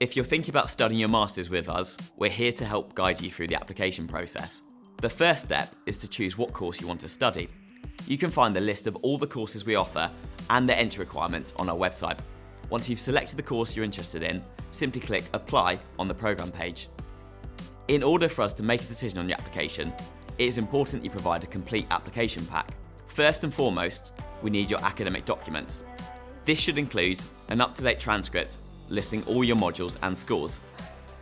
If you're thinking about studying your Masters with us, we're here to help guide you through the application process. The first step is to choose what course you want to study. You can find the list of all the courses we offer and the entry requirements on our website. Once you've selected the course you're interested in, simply click Apply on the programme page. In order for us to make a decision on your application, it is important you provide a complete application pack. First and foremost, we need your academic documents. This should include an up-to-date transcript listing all your modules and scores.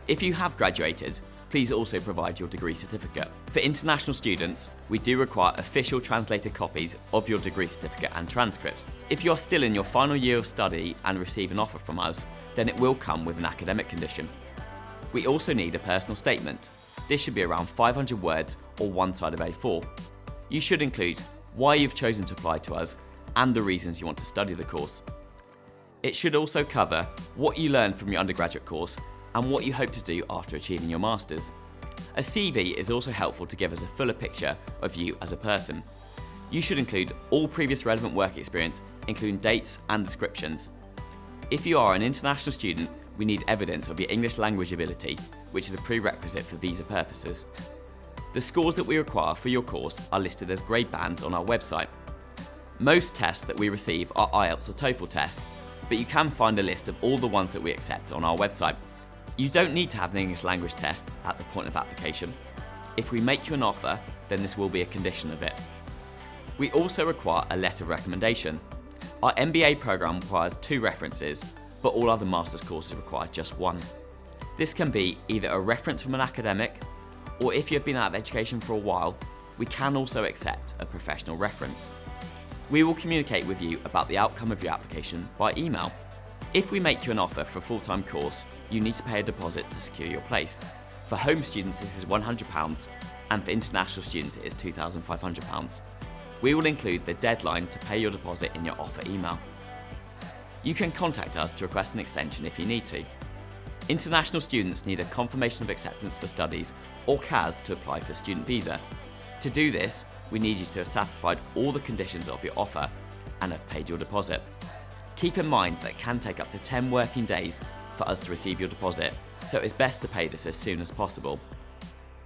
If you have graduated, please also provide your degree certificate. For international students, we do require official translated copies of your degree certificate and transcript. If you are still in your final year of study and receive an offer from us, then it will come with an academic condition. We also need a personal statement. This should be around 500 words or one side of A4. You should include why you've chosen to apply to us and the reasons you want to study the course. It should also cover what you learned from your undergraduate course and what you hope to do after achieving your Masters. A CV is also helpful to give us a fuller picture of you as a person. You should include all previous relevant work experience, including dates and descriptions. If you are an international student, we need evidence of your English language ability, which is a prerequisite for visa purposes. The scores that we require for your course are listed as grade bands on our website. Most tests that we receive are IELTS or TOEFL tests, but you can find a list of all the ones that we accept on our website. You don't need to have an English language test at the point of application. If we make you an offer, then this will be a condition of it. We also require a letter of recommendation. Our MBA programme requires 2 references, but all other Masters courses require just 1. This can be either a reference from an academic, or if you have been out of education for a while, we can also accept a professional reference. We will communicate with you about the outcome of your application by email. If we make you an offer for a full-time course, you need to pay a deposit to secure your place. For home students, this is £100, and for international students, it is £2,500. We will include the deadline to pay your deposit in your offer email. You can contact us to request an extension if you need to. International students need a confirmation of acceptance for studies, or CAS, to apply for a student visa. To do this, we need you to have satisfied all the conditions of your offer and have paid your deposit. Keep in mind that it can take up to 10 working days for us to receive your deposit, so it's best to pay this as soon as possible.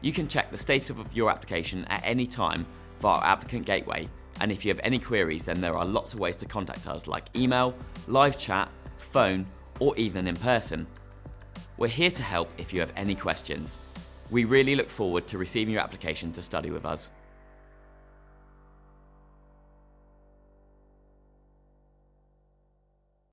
You can check the status of your application at any time via our applicant gateway, and if you have any queries, then there are lots of ways to contact us, like email, live chat, phone, or even in person. We're here to help if you have any questions. We really look forward to receiving your application to study with us.